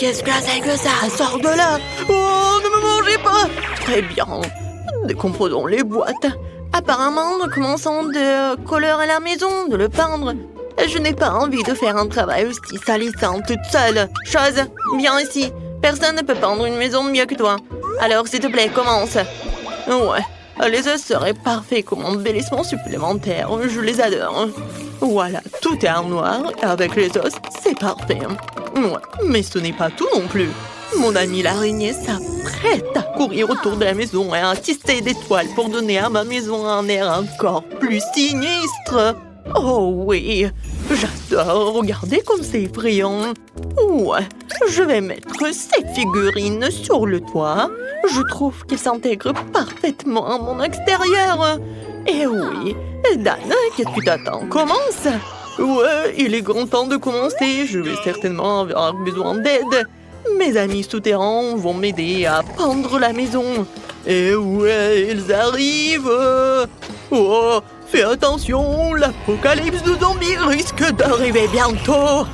qu'est-ce que c'est que ça? Sors de là! Oh, ne me mangez pas! Très bien. Décomposons les boîtes. Apparemment, nous commençons de colorer la maison, de le peindre. Je n'ai pas envie de faire un travail aussi salissant toute seule. Chose, viens ici. Personne ne peut peindre une maison mieux que toi. Alors, s'il te plaît, commence. Ouais, les os seraient parfaits comme embellissement supplémentaire. Je les adore. Voilà, tout est en noir. Avec les os, c'est parfait. Ouais, mais ce n'est pas tout non plus. Mon ami l'araignée s'apprête à courir autour de la maison et à tisser des toiles pour donner à ma maison un air encore plus sinistre. Oh oui, j'adore. Regardez comme c'est effrayant. Ouais, je vais mettre ces figurines sur le toit. Je trouve qu'ils s'intègrent parfaitement à mon extérieur. Et oui, Dan, qu'est-ce que tu t'attends? Commence. Ouais, il est grand temps de commencer. Je vais certainement avoir besoin d'aide. Mes amis souterrains vont m'aider à peindre la maison. Et ouais, ils arrivent. Oh, fais attention, l'apocalypse de zombies risque d'arriver bientôt.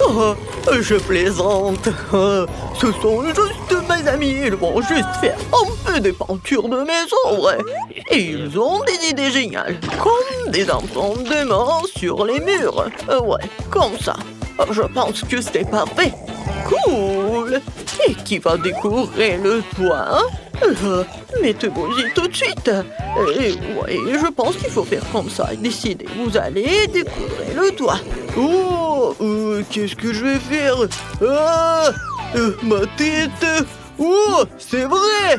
Oh, je plaisante. Ce sont juste mes amis. Ils vont juste faire un peu de peinture de maison. Et ils ont des idées géniales. Comme des empreintements sur les murs. Ouais, comme ça. Je pense que c'est parfait. Cool. Et qui va décorer le toit? Mettez-vous-y tout de suite. Et ouais, je pense qu'il faut faire comme ça. Décidez, vous allez décorer le toit. Oh, qu'est-ce que je vais faire? Ma tête. Oh, c'est vrai.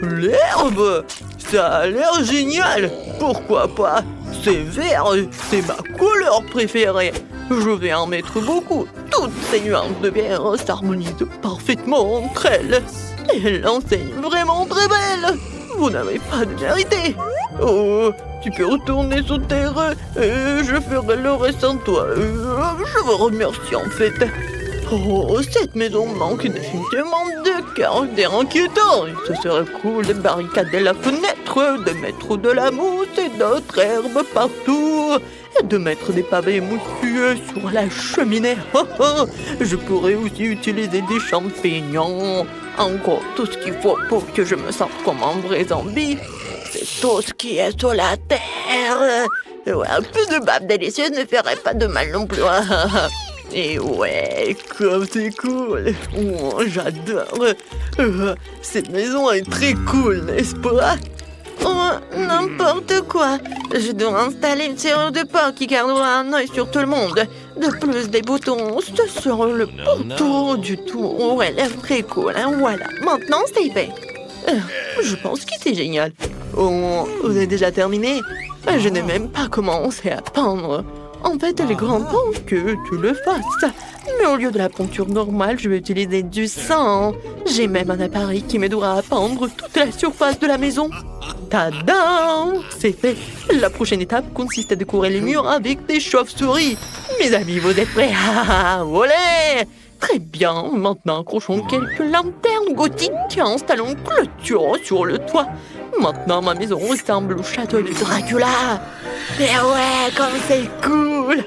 L'herbe. Ça a l'air génial. Pourquoi pas? C'est vert, c'est ma couleur préférée. Je vais en mettre beaucoup. Toutes ces nuances de vert s'harmonisent parfaitement entre elles. Et l'enseigne vraiment très belle. Vous n'avez pas de vérité. Oh, tu peux retourner sur terre. Je ferai le reste sans toi. Je vous remercie en fait. Oh, cette maison manque définitivement de caractère inquiétant. Ce serait cool de barricader la fenêtre, de mettre de la mousse et d'autres herbes partout, et de mettre des pavés moussueux sur la cheminée. Je pourrais aussi utiliser des champignons. Encore tout ce qu'il faut pour que je me sente comme un vrai zombie. C'est tout ce qui est sur la terre. Ouais, un peu de bave délicieuse ne ferait pas de mal non plus. Et ouais, comme c'est cool. Oh, j'adore. Cette maison est très cool, n'est-ce pas? Oh, n'importe quoi. Je dois installer une serrure de porte qui gardera un œil sur tout le monde. De plus, des boutons, ce sera le pourtour du tour. Elle est très cool, hein. Voilà, maintenant c'est fait. Je pense que c'est génial. Oh, vous avez déjà terminé? Je n'ai même pas commencé à peindre. En fait, il est grand temps que tu le fasses. Mais au lieu de la peinture normale, je vais utiliser du sang. J'ai même un appareil qui m'aidera à peindre toute la surface de la maison. Tadam! C'est fait. La prochaine étape consiste à décorer les murs avec des chauves-souris. Mes amis, vous êtes prêts? Olé! Très bien. Maintenant, accrochons quelques lanternes gothiques et installons une clôture sur le toit. Maintenant, ma maison ressemble au château de Dracula. Et ouais, comme c'est cool.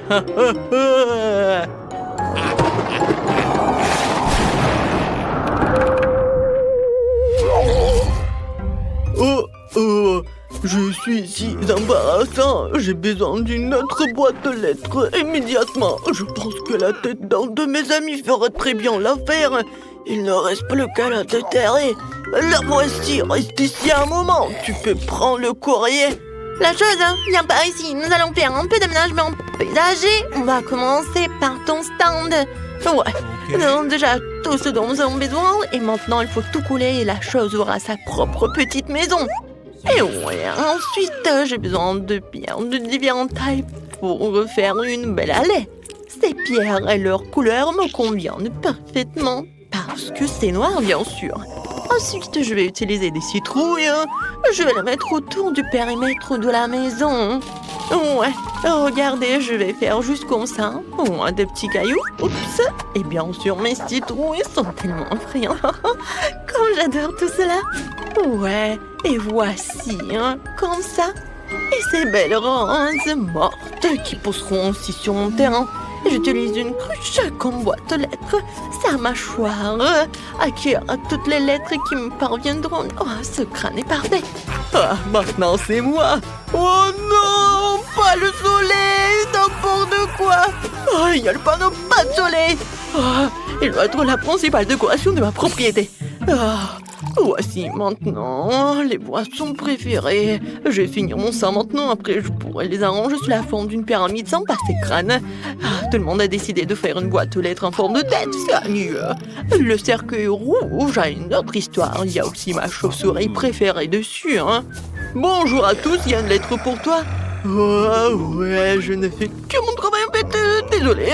Je suis si embarrassant. J'ai besoin d'une autre boîte de lettres immédiatement. Je pense que la tête d'un de mes amis ferait très bien l'affaire. Il ne reste plus qu'à la déterrer. La voici, reste ici un moment. Tu peux prendre le courrier. La chose, viens par ici. Nous allons faire un peu d'aménagement paysager. On va commencer par ton stand. Ouais, nous avons déjà tout ce dont nous avons besoin. Et maintenant, il faut tout couler et la chose aura sa propre petite maison. Et ouais, ensuite, j'ai besoin de pierres de différentes tailles pour faire une belle allée. Ces pierres et leur couleur me conviennent parfaitement. Parce que c'est noir, bien sûr. Ensuite, je vais utiliser des citrouilles. Je vais les mettre autour du périmètre de la maison. Ouais, regardez, je vais faire juste comme ça. Ouais, des petits cailloux. Oups. Et bien sûr, mes citrouilles sont tellement effrayants. Comme j'adore tout cela. Ouais, et voici, comme ça. Et ces belles roses mortes qui pousseront aussi sur mon terrain. J'utilise une cruche comme boîte aux lettres. Sa mâchoire accueillera toutes les lettres qui me parviendront. Oh, ce crâne est parfait. Ah, maintenant c'est moi. Oh non, pas le soleil, n'importe quoi. Oh, il y a le panneau pas de soleil. Oh, il doit être la principale décoration de ma propriété. Ah, voici maintenant les boissons préférées. Je vais finir mon sang maintenant, après je pourrai les arranger sous la forme d'une pyramide sans passer crâne. Ah, tout le monde a décidé de faire une boîte aux lettres en forme de tête, c'est mieux. Le cercueil rouge a une autre histoire, il y a aussi ma chauve-souris préférée dessus. Hein. Bonjour à tous, il y a une lettre pour toi. Oh ouais, je ne fais que mon travail en fait, désolé.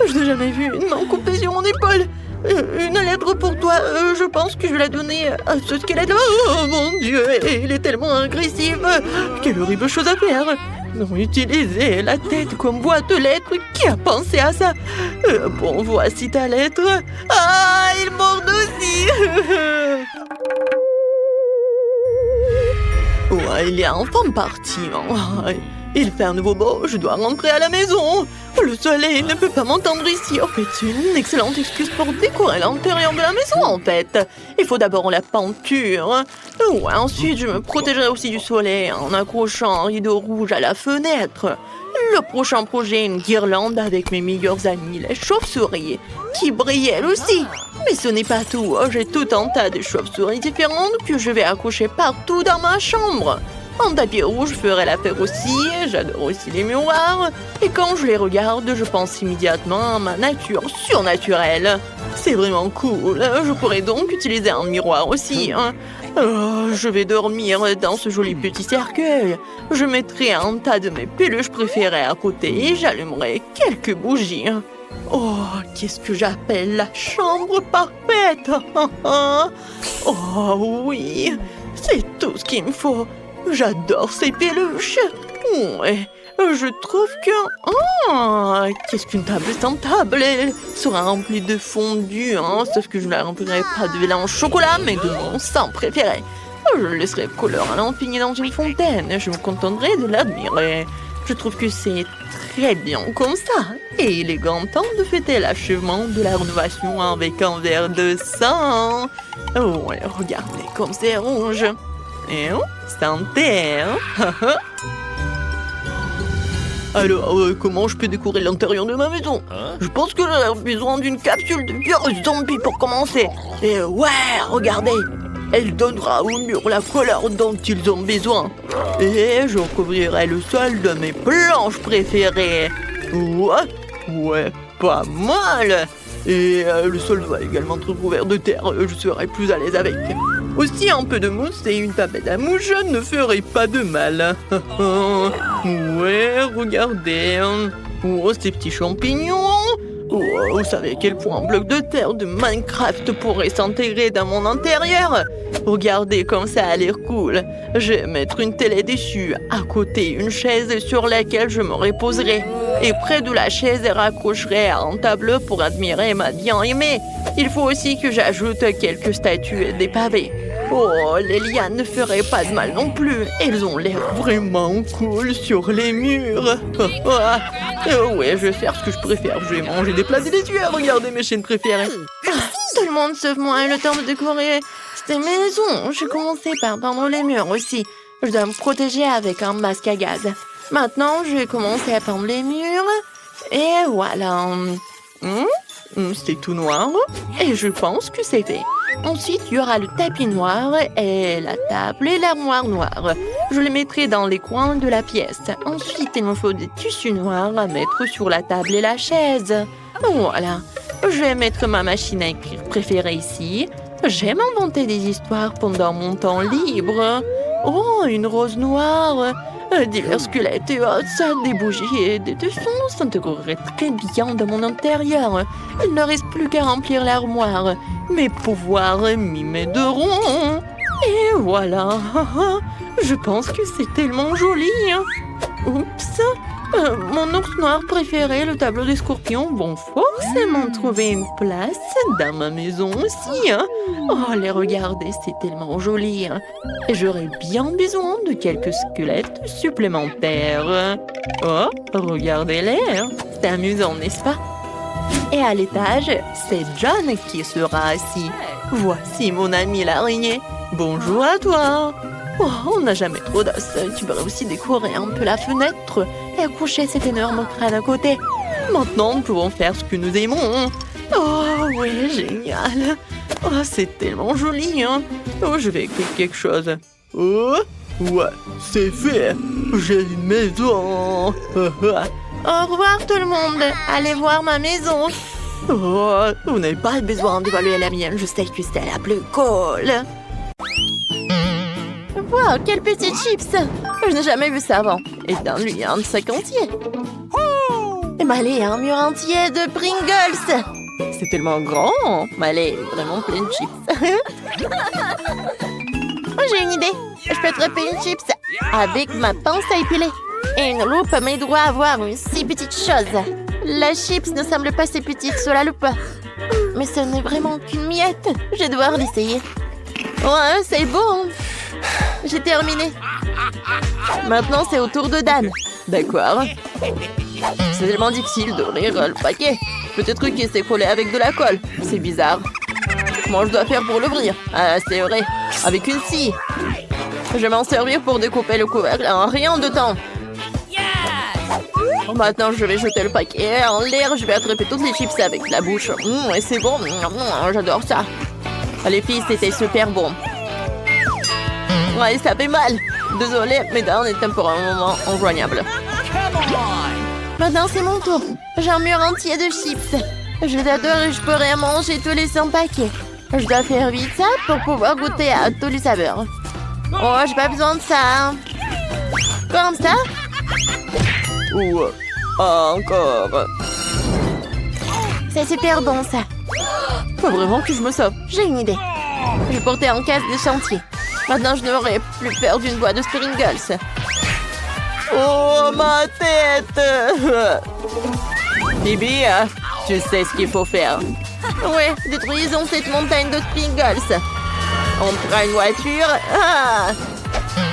Je n'ai jamais vu une main coupée sur mon épaule. Une lettre pour toi, je pense que je vais la donner à ce squelette-là. Oh mon Dieu, il est tellement agressif. Quelle horrible chose à faire. Non, utiliser la tête comme boîte de lettres, qui a pensé à ça? Bon, voici ta lettre. Ah, il mord aussi. Ouais, il est enfin parti. Hein. Il fait un nouveau beau, je dois rentrer à la maison. Le soleil ne peut pas m'entendre ici. En fait, c'est une excellente excuse pour décorer l'intérieur de la maison, en fait. Il faut d'abord la peinture. Ouais, ensuite, je me protégerai aussi du soleil en accrochant un rideau rouge à la fenêtre. Le prochain projet, une guirlande avec mes meilleurs amis, les chauves-souris, qui brillent elles aussi. Mais ce n'est pas tout. J'ai tout un tas de chauves-souris différentes que je vais accrocher partout dans ma chambre. Un tapis rouge ferait l'affaire aussi, j'adore aussi les miroirs. Et quand je les regarde, je pense immédiatement à ma nature surnaturelle. C'est vraiment cool, je pourrais donc utiliser un miroir aussi. Hein. Oh, je vais dormir dans ce joli petit cercueil. Je mettrai un tas de mes peluches préférées à côté et j'allumerai quelques bougies. Oh, qu'est-ce que j'appelle la chambre parfaite. Oh oui, c'est tout ce qu'il me faut. J'adore ces peluches. Ouais, je trouve que... Oh, qu'est-ce qu'une table sans table? Elle sera remplie de fondu, hein, sauf que je ne la remplirai pas de mélange chocolat, mais de mon sang préféré. Je laisserai couleur à l'infini dans une fontaine. Je me contenterai de l'admirer. Je trouve que c'est très bien comme ça. Et il est grand temps de fêter l'achèvement de la rénovation avec un verre de sang. Ouais, regardez comme c'est rouge. Et santé, hein. Alors, comment je peux décorer l'intérieur de ma maison? Je pense que j'ai besoin d'une capsule de virus zombie pour commencer. Et ouais, regardez, elle donnera aux murs la couleur dont ils ont besoin. Et je recouvrirai le sol de mes planches préférées. Ouais, pas mal. Et le sol va également être recouvert de terre, je serai plus à l'aise avec. Aussi, un peu de mousse et une tablette à mouche ne ferait pas de mal. Ouais, regardez. Oh, ces petits champignons. Oh, vous savez à quel point un bloc de terre de Minecraft pourrait s'intégrer dans mon intérieur? Regardez comme ça a l'air cool. Je vais mettre une télé dessus, à côté une chaise sur laquelle je me reposerai. Et près de la chaise, je raccrocherai un tableau pour admirer ma bien-aimée. Il faut aussi que j'ajoute quelques statues et des pavés. Oh, les lianes ne feraient pas de mal non plus. Elles ont l'air vraiment cool sur les murs. Ouais, je vais faire ce que je préfère. Je vais manger des plats délicieux et regarder mes chaînes préférées. Tout le monde sauf moi, le temps de décorer cette maison. Je commençais par peindre les murs aussi. Je dois me protéger avec un masque à gaz. Maintenant, je vais commencer à peindre les murs. Et voilà. C'est tout noir. Et je pense que c'est fait. Ensuite, il y aura le tapis noir et la table et l'armoire noire. Je les mettrai dans les coins de la pièce. Ensuite, il me faut des tissus noirs à mettre sur la table et la chaise. Voilà. Je vais mettre ma machine à écrire préférée ici. J'aime inventer des histoires pendant mon temps libre. Oh, une rose noire. Divers squelettes et os, des bougies et des dessins s'intégreraient très bien dans mon intérieur. Il ne reste plus qu'à remplir l'armoire. Mes pouvoirs m'y m'aideront. Et voilà. Je pense que c'est tellement joli. Oups. Mon ours noir préféré, le tableau des scorpions, vont forcément trouver une place dans ma maison aussi. Hein. Oh, les regarder, c'est tellement joli. Hein. Et j'aurais bien besoin de quelques squelettes supplémentaires. Oh, regardez-les. Hein. C'est amusant, n'est-ce pas? Et à l'étage, c'est John qui sera assis. Voici mon ami l'araignée. Bonjour à toi. Oh, on n'a jamais trop d'os. Tu pourrais aussi décorer un peu la fenêtre et accrocher cet énorme crâne à côté. Maintenant, nous pouvons faire ce que nous aimons. Oh, oui, génial. Oh, c'est tellement joli. Hein. Oh, je vais écrire quelque chose. Oh, ouais, c'est fait. J'ai une maison. Au revoir tout le monde. Allez voir ma maison. Oh, vous n'avez pas besoin d'évaluer la mienne. Je sais que c'est la plus cool. Wow, quel petit chips! Je n'ai jamais vu ça avant. Et dans lui, il y a un sac entier. Et Malé a un mur entier de Pringles. C'est tellement grand. Malé est vraiment plein de chips. Oh, j'ai une idée. Je peux attraper une chips avec ma pince à épiler. Et une loupe m'aidera à voir une si petite chose. La chips ne semble pas si petite sur la loupe. Mais ce n'est vraiment qu'une miette. Je vais devoir l'essayer. Ouais, c'est bon. J'ai terminé. Maintenant, c'est au tour de Dan. D'accord. C'est tellement difficile d'ouvrir le paquet. Peut-être qu'il s'est collé avec de la colle. C'est bizarre. Comment je dois faire pour l'ouvrir? Ah, c'est vrai. Avec une scie. Je vais m'en servir pour découper le couvercle en rien de temps. Maintenant, je vais jeter le paquet en l'air. Je vais attraper toutes les chips avec la bouche. Et c'est bon. J'adore ça. Les filles, c'était super bon. Ouais, ça fait mal. Désolée, mais Dan est pour un moment injoignable. Maintenant, c'est mon tour. J'ai un mur entier de chips. Je les adore et je pourrais manger tous les 100 paquets. Je dois faire vite ça pour pouvoir goûter à tous les saveurs. Oh, j'ai pas besoin de ça. Comme ça? Ou encore. C'est super bon, ça. Faut vraiment que je me sauve. J'ai une idée. Je vais porter en caisse de chantier. Maintenant, je n'aurai plus peur d'une boîte de Pringles. Oh, ma tête! Bibi, tu sais ce qu'il faut faire. Ouais, détruisons cette montagne de Pringles. On prend une voiture. Ah!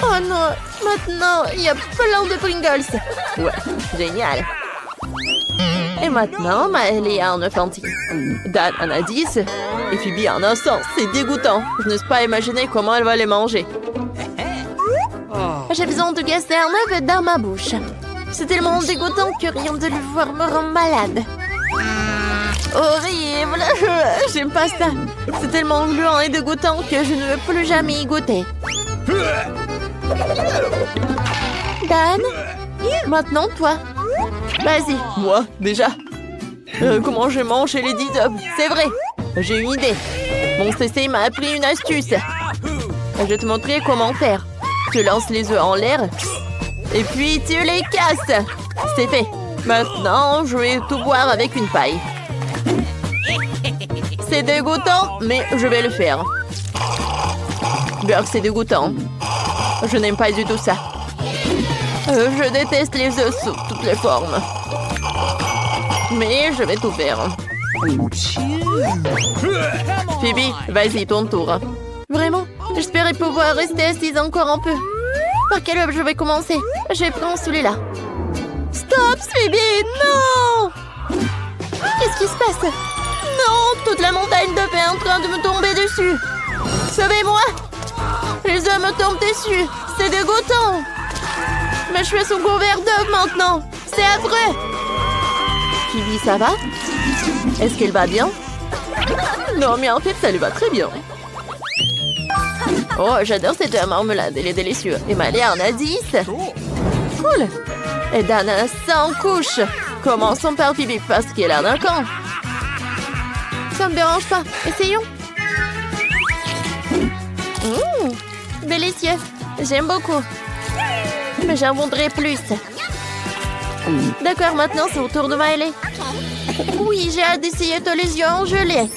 Oh non, maintenant, il y a plein de Pringles. Ouais, génial. Et maintenant, Maëlie a un œuf entier. Dan en a 10 et Phoebe en a 100. C'est dégoûtant. Je n'ose pas imaginer comment elle va les manger. J'ai besoin de gasser un œuf dans ma bouche. C'est tellement dégoûtant que rien de le voir me rend malade. Horrible. J'aime pas ça. C'est tellement gluant et dégoûtant que je ne veux plus jamais y goûter. Dan, maintenant toi. Vas-y. Moi, déjà. Comment je mange les 10 œufs? C'est vrai. J'ai une idée. Mon CC m'a appris une astuce. Je vais te montrer comment faire. Tu lances les œufs en l'air. Et puis tu les casses. C'est fait. Maintenant, je vais tout boire avec une paille. C'est dégoûtant, mais je vais le faire. Beurre, c'est dégoûtant. Je n'aime pas du tout ça. Je déteste les œufs sous toutes les formes. Mais je vais tout faire. Phoebe, vas-y, ton tour. Vraiment? J'espérais pouvoir rester assise encore un peu. Par quel œuf je vais commencer? Je vais prendre celui-là. Stop, Phoebe! Non! Qu'est-ce qui se passe? Non! Toute la montagne d'œufs est en train de me tomber dessus. Sauvez-moi! Les œufs me tombent dessus. C'est dégoûtant. Mes cheveux sont couverts d'œufs maintenant. C'est affreux. Phoebe, ça va? Est-ce qu'elle va bien? Non, mais en fait, ça lui va très bien. Oh, j'adore cette marmelade. Elle est délicieuse. Et Malé en a 10. Cool. Et Dan a 100 couches. Commençons par Phoebe parce qu'elle en a quand? Ça me dérange pas. Essayons. Délicieux. J'aime beaucoup. Mais j'en voudrais plus. D'accord, maintenant c'est au tour de Maëlie. Oui, j'ai hâte d'essayer tous les yeux en gelée.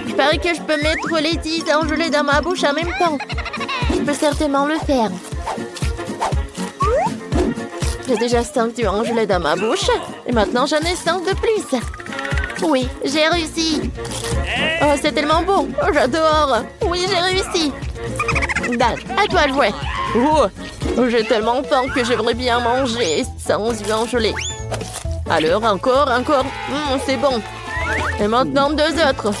Il paraît que je peux mettre les 10 en gelée dans ma bouche en même temps. Je peux certainement le faire. J'ai déjà 5 tuyaux en gelée dans ma bouche. Et maintenant, j'en ai 5 de plus. Oui, j'ai réussi. Oh, c'est tellement beau. Oh, j'adore. Oui, j'ai réussi. Dan, à toi de jouer. Oh, j'ai tellement faim que j'aimerais bien manger sans yeux en gelée. Alors, encore. C'est bon. Et maintenant, 2 autres.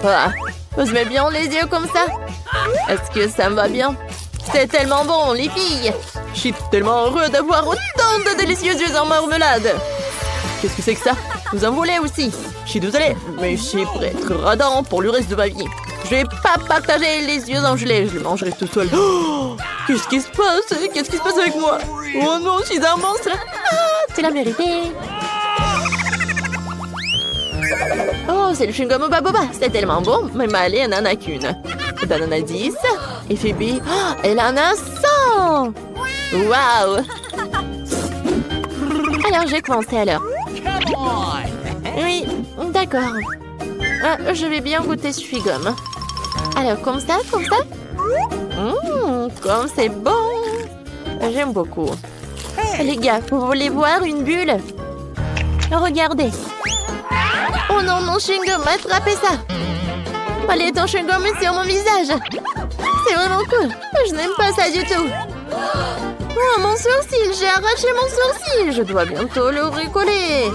Ah, je mets bien les yeux comme ça. Est-ce que ça me va bien? C'est tellement bon, les filles. Je suis tellement heureux d'avoir autant de délicieux yeux en marmelade. Qu'est-ce que c'est que ça? Vous en voulez aussi? Je suis désolée, mais je suis prêt à être radin pour le reste de ma vie. Je vais pas partager les yeux en gelée, je les mangerai tout seul. Oh, qu'est-ce qui se passe? Qu'est-ce qui se passe avec moi? Oh non, je suis un monstre. Ah, tu l'as mérité. Oh, c'est le chewing-gum Baboba. C'est tellement bon, mais Malé n'en a qu'une. Dan en a 10. Et Phoebe, oh, elle en a 100. Waouh. Alors, j'ai commencé alors. Oui, d'accord. Je vais bien goûter ce chewing-gum. Alors, comme ça. Comme c'est bon. J'aime beaucoup. Les gars, vous voulez voir une bulle? Regardez. Oh non, mon chewing-gum, attrapez ça. Allez, ton chewing-gum est sur mon visage. C'est vraiment cool. Je n'aime pas ça du tout. Oh, mon sourcil, j'ai arraché mon sourcil. Je dois bientôt le recoller.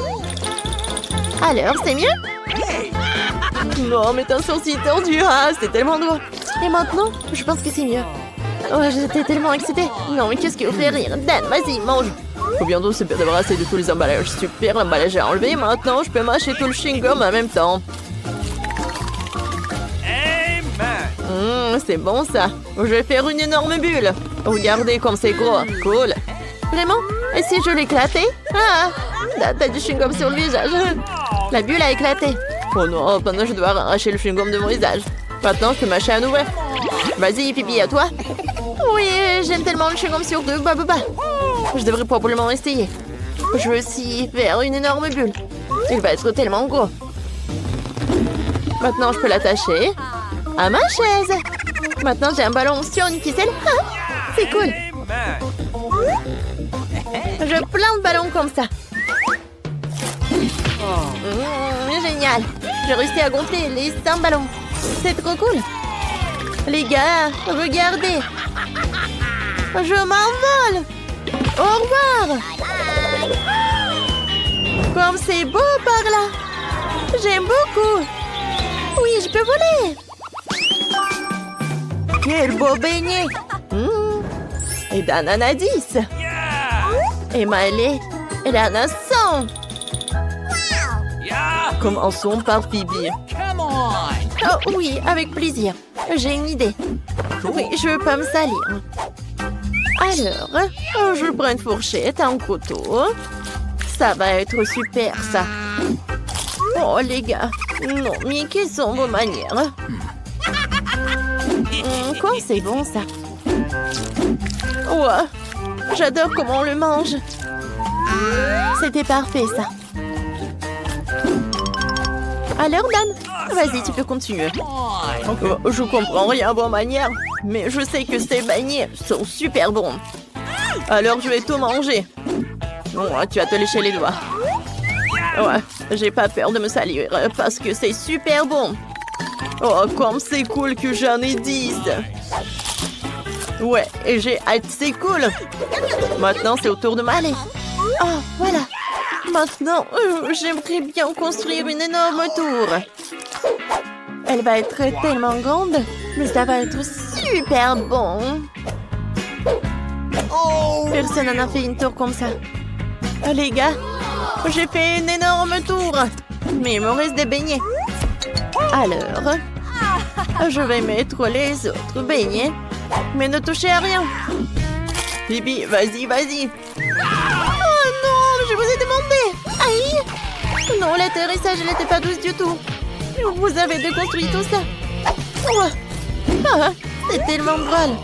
Alors, c'est mieux? Non, mais ton sourcil tordu. Ah, c'est tellement droit. Et maintenant, je pense que c'est mieux. Oh, j'étais tellement excitée. Non, mais qu'est-ce qui vous fait rire? Dan, vas-y, mange. Faut bientôt se débarrasser de tous les emballages. Super, l'emballage est enlevé. Maintenant, je peux mâcher tout le chewing-gum en même temps. C'est bon ça. Je vais faire une énorme bulle. Regardez comme c'est gros. Cool. Vraiment? Et si je l'éclatais? Ah! T'as du chewing-gum sur le visage. La bulle a éclaté. Oh non, maintenant je dois arracher le chewing-gum de mon visage. Maintenant, je peux mâcher à nouveau. Vas-y, Pipi, à toi. Oui, j'aime tellement le chewing-gum sur deux. Bah. Je devrais probablement essayer. Je veux aussi faire une énorme bulle. Il va être tellement gros. Maintenant, je peux l'attacher à ma chaise. Maintenant, j'ai un ballon sur une ficelle. Ah, c'est cool. Je plante le ballon comme ça. Génial. J'ai réussi à gonfler les 5 ballons. C'est trop cool. Les gars, regardez. Je m'envole. Au revoir. Comme c'est beau par là. J'aime beaucoup. Oui, je peux voler. Quel beau beignet. Et Dan en a 10. Et Miley, elle en a 100. Commençons par Phoebe. Oh oui, avec plaisir. J'ai une idée. Oui, je veux pas me salir. Alors, je prends une fourchette, un couteau. Ça va être super, ça. Oh, les gars. Non, mais quelles sont vos manières? Quoi, c'est bon, ça. Ouais, j'adore comment on le mange. C'était parfait, ça. Alors, Dan, vas-y, tu peux continuer. Je comprends rien à vos manières, mais je sais que ces beignets sont super bons. Alors, je vais tout manger. Ouais, tu vas te lécher les doigts. Ouais, j'ai pas peur de me salir parce que c'est super bon. Oh, comme c'est cool que j'en ai 10. Ouais, et j'ai hâte, c'est cool. Maintenant, c'est au tour de Miley. Oh, voilà. Maintenant, j'aimerais bien construire une énorme tour. Elle va être tellement grande, mais ça va être super bon. Personne n'en a fait une tour comme ça. Les gars, j'ai fait une énorme tour, mais il me reste des beignets. Alors, je vais mettre les autres beignets, mais ne touchez à rien. Bibi, vas-y. Oh non, je vous ai demandé. Aïe. Non, l'atterrissage n'était pas douce du tout. Vous avez déconstruit tout ça. Oh. Ah, c'est tellement drôle.